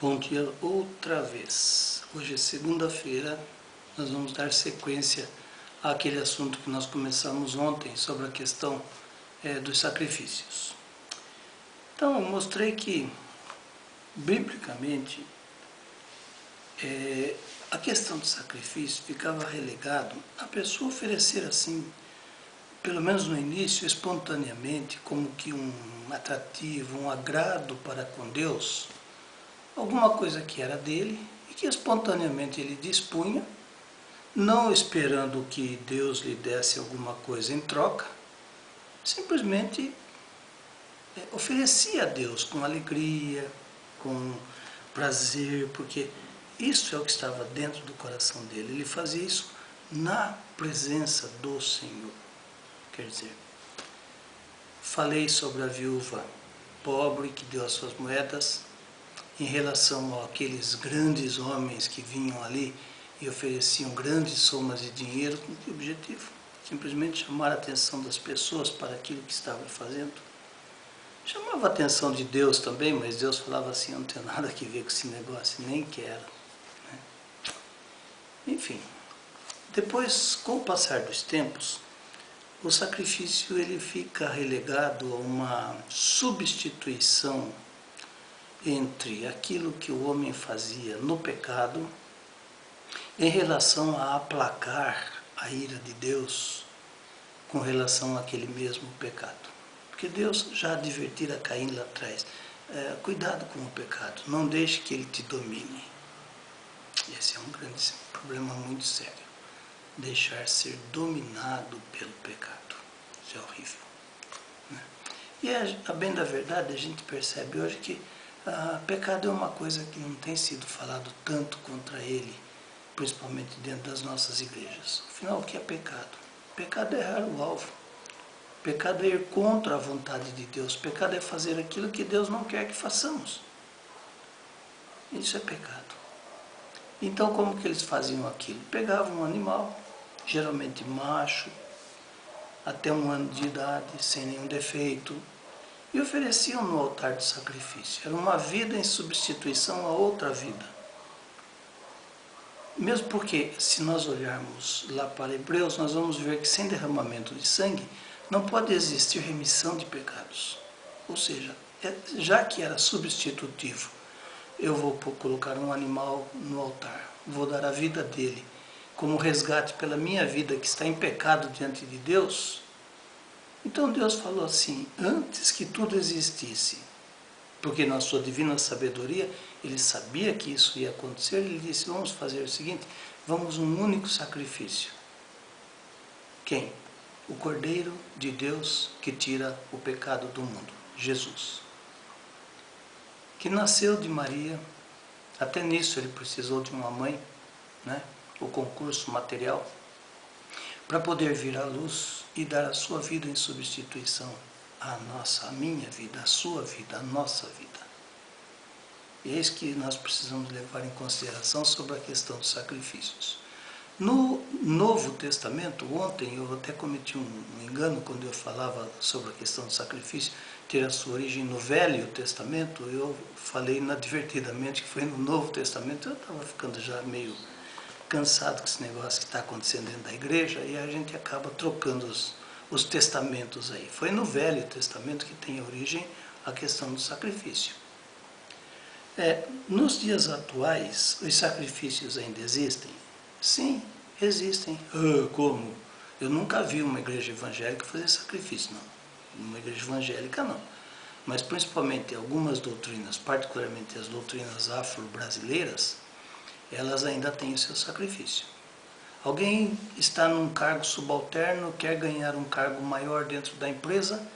Bom dia outra vez. Hoje é segunda-feira, nós vamos dar sequência àquele assunto que nós começamos ontem sobre a questão dos sacrifícios. Então, eu mostrei que, biblicamente, a questão do sacrifício ficava relegado a pessoa oferecer assim, pelo menos no início, espontaneamente, como que um atrativo, um agrado para com Deus, alguma coisa que era dele e que espontaneamente ele dispunha, não esperando que Deus lhe desse alguma coisa em troca, simplesmente oferecia a Deus com alegria, com prazer, porque isso é o que estava dentro do coração dele. Ele fazia isso na presença do Senhor. Quer dizer, falei sobre a viúva pobre que deu as suas moedas, em relação àqueles grandes homens que vinham ali e ofereciam grandes somas de dinheiro, com que objetivo? Simplesmente chamar a atenção das pessoas para aquilo que estavam fazendo. Chamava a atenção de Deus também, mas Deus falava assim, eu não tenho nada que ver com esse negócio, nem quero. Enfim, depois, com o passar dos tempos, o sacrifício ele fica relegado a uma substituição entre aquilo que o homem fazia no pecado em relação a aplacar a ira de Deus com relação àquele mesmo pecado. Porque Deus já advertira a Caim lá atrás, cuidado com o pecado, não deixe que ele te domine. Esse é um grande problema muito sério, deixar ser dominado pelo pecado, isso é horrível. E a bem da verdade a gente percebe hoje que pecado é uma coisa que não tem sido falado tanto contra ele, principalmente dentro das nossas igrejas. Afinal, o que é pecado? Pecado é errar o alvo. Pecado é ir contra a vontade de Deus. Pecado é fazer aquilo que Deus não quer que façamos. Isso é pecado. Então, como que eles faziam aquilo? Pegavam um animal, geralmente macho, até 1 ano de idade, sem nenhum defeito, e ofereciam no altar de sacrifício. Era uma vida em substituição a outra vida. Mesmo porque, se nós olharmos lá para Hebreus, nós vamos ver que sem derramamento de sangue não pode existir remissão de pecados. Ou seja, já que era substitutivo, eu vou colocar um animal no altar, vou dar a vida dele como resgate pela minha vida que está em pecado diante de Deus. Então Deus falou assim, antes que tudo existisse, porque na sua divina sabedoria, ele sabia que isso ia acontecer, ele disse, vamos fazer o seguinte, vamos um único sacrifício. Quem? O Cordeiro de Deus que tira o pecado do mundo, Jesus. Que nasceu de Maria, até nisso ele precisou de uma mãe, o concurso material, para poder vir à luz e dar a sua vida em substituição à nossa, à minha vida, à sua vida, à nossa vida. E é isso que nós precisamos levar em consideração sobre a questão dos sacrifícios. No Novo Testamento, ontem eu até cometi um engano quando eu falava sobre a questão do sacrifício ter a sua origem no Velho Testamento, eu falei inadvertidamente que foi no Novo Testamento, eu estava ficando já meio cansado com esse negócio que está acontecendo dentro da igreja e a gente acaba trocando os testamentos aí. Foi no Velho Testamento que tem origem a questão do sacrifício. Nos dias atuais, os sacrifícios ainda existem? Sim, existem. Como? Eu nunca vi uma igreja evangélica fazer sacrifício, não. Uma igreja evangélica, não. Mas principalmente algumas doutrinas, particularmente as doutrinas afro-brasileiras, elas ainda têm o seu sacrifício. Alguém está num cargo subalterno, quer ganhar um cargo maior dentro da empresa,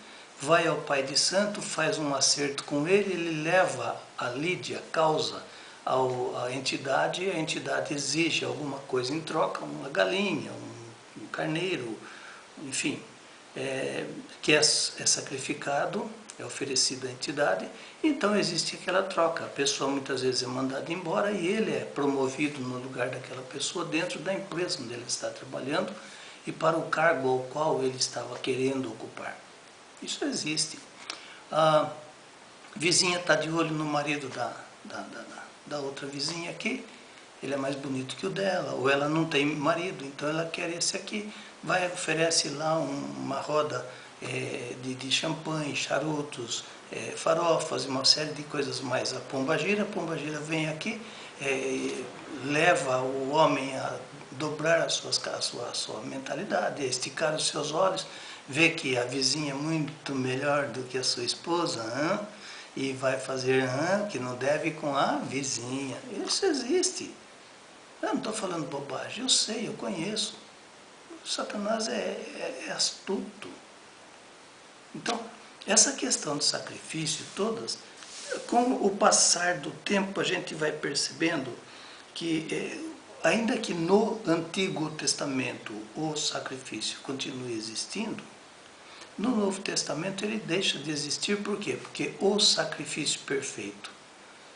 vai ao pai de santo, faz um acerto com ele, ele leva a lide, a causa, à entidade, e a entidade exige alguma coisa em troca, uma galinha, um carneiro, enfim, que é sacrificado, é oferecido à entidade, então existe aquela troca. A pessoa muitas vezes é mandada embora e ele é promovido no lugar daquela pessoa dentro da empresa onde ele está trabalhando e para o cargo ao qual ele estava querendo ocupar. Isso existe. A vizinha está de olho no marido da outra vizinha aqui, ele é mais bonito que o dela, ou ela não tem marido, então ela quer esse aqui, vai oferece lá uma roda de champanhe, charutos, farofas e uma série de coisas mais. A pombagira vem aqui, leva o homem a dobrar a sua mentalidade, a esticar os seus olhos, ver que a vizinha é muito melhor do que a sua esposa, e vai fazer que não deve com a vizinha. Isso existe. Eu não estou falando bobagem, eu sei, eu conheço. Satanás é astuto. Então, essa questão do sacrifício, todas, com o passar do tempo a gente vai percebendo que, ainda que no Antigo Testamento o sacrifício continue existindo, no Novo Testamento ele deixa de existir. Por quê? Porque o sacrifício perfeito,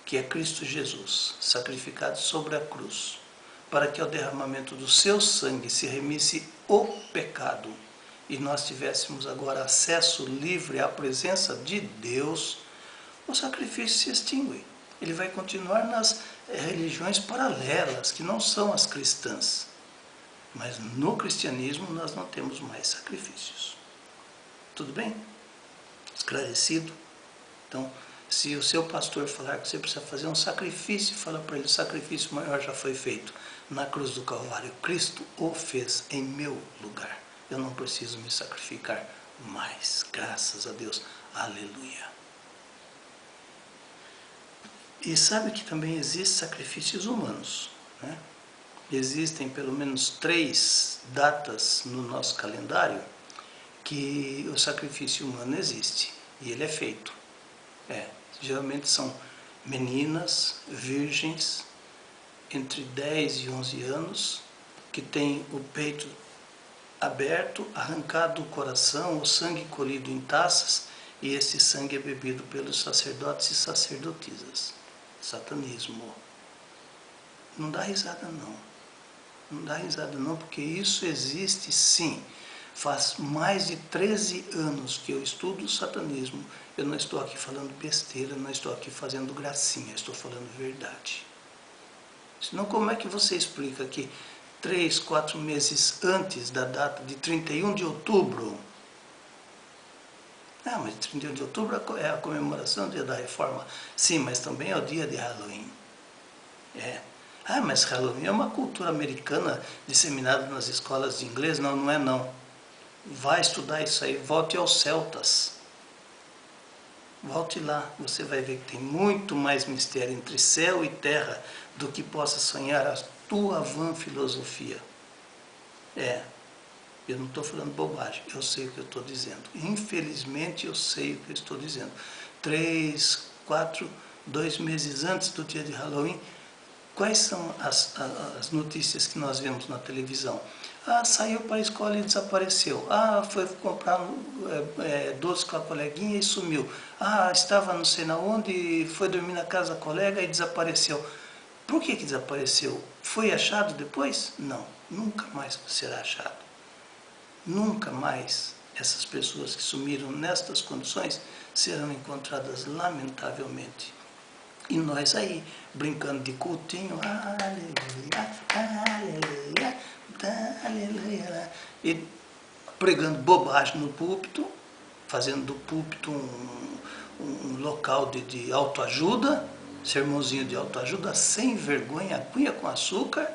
que é Cristo Jesus, sacrificado sobre a cruz, para que ao derramamento do seu sangue se remisse o pecado e nós tivéssemos agora acesso livre à presença de Deus, o sacrifício se extingue. Ele vai continuar nas religiões paralelas, que não são as cristãs. Mas no cristianismo nós não temos mais sacrifícios. Tudo bem? Esclarecido? Então, se o seu pastor falar que você precisa fazer um sacrifício, fala para ele: o sacrifício maior já foi feito na cruz do Calvário. Cristo o fez em meu lugar. Eu não preciso me sacrificar mais. Graças a Deus. Aleluia. E sabe que também existem sacrifícios humanos, né? Existem pelo menos 3 datas no nosso calendário que o sacrifício humano existe. E ele é feito. Geralmente são meninas, virgens, entre 10 e 11 anos, que têm o peito aberto, arrancado o coração, o sangue colhido em taças, e esse sangue é bebido pelos sacerdotes e sacerdotisas. Satanismo. Não dá risada não. Não dá risada não, porque isso existe sim. Faz mais de 13 anos que eu estudo o satanismo. Eu não estou aqui falando besteira, não estou aqui fazendo gracinha, estou falando verdade. Senão, como é que você explica que 3, 4 meses antes da data de 31 de outubro... mas 31 de outubro é a comemoração do dia da Reforma. Sim, mas também é o dia de Halloween. Mas Halloween é uma cultura americana disseminada nas escolas de inglês. Não, não é não. Vai estudar isso aí, volte aos celtas. Volte lá, você vai ver que tem muito mais mistério entre céu e terra do que possa sonhar a tua vã filosofia. Eu não estou falando bobagem, eu sei o que eu estou dizendo. Infelizmente eu sei o que eu estou dizendo. 3, 4, 2 meses antes do dia de Halloween, quais são as notícias que nós vemos na televisão? Saiu para a escola e desapareceu. Foi comprar doce com a coleguinha e sumiu. Estava não sei na onde, foi dormir na casa da colega e desapareceu. Por que desapareceu? Foi achado depois? Não, nunca mais será achado. Nunca mais essas pessoas que sumiram nestas condições serão encontradas, lamentavelmente. E nós aí, brincando de cultinho, aleluia, aleluia, aleluia, e pregando bobagem no púlpito, fazendo do púlpito um local de autoajuda, sermãozinho de autoajuda, sem vergonha, cunha com açúcar,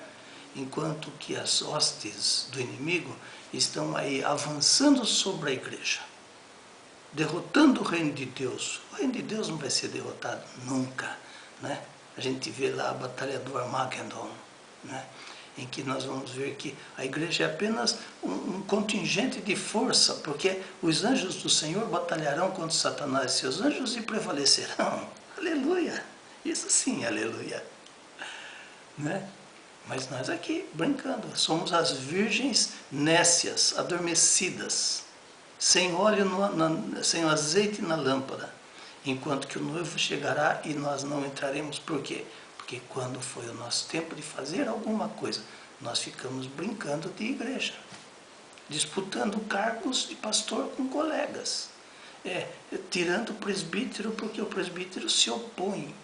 enquanto que as hostes do inimigo estão aí avançando sobre a igreja, derrotando o reino de Deus. O reino de Deus não vai ser derrotado nunca, né? A gente vê lá a batalha do Armagedon, né? Em que nós vamos ver que a igreja é apenas um contingente de força, porque os anjos do Senhor batalharão contra Satanás e seus anjos e prevalecerão. Aleluia! Isso sim, aleluia! Né? Mas nós aqui, brincando, somos as virgens nécias, adormecidas, sem óleo, sem azeite na lâmpada, enquanto que o noivo chegará e nós não entraremos. Por quê? Porque quando foi o nosso tempo de fazer alguma coisa, nós ficamos brincando de igreja, disputando cargos de pastor com colegas, tirando o presbítero porque o presbítero se opõe